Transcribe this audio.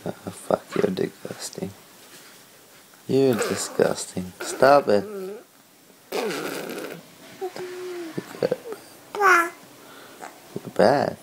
Oh, fuck, you're disgusting. You're disgusting. Stop it. You're bad.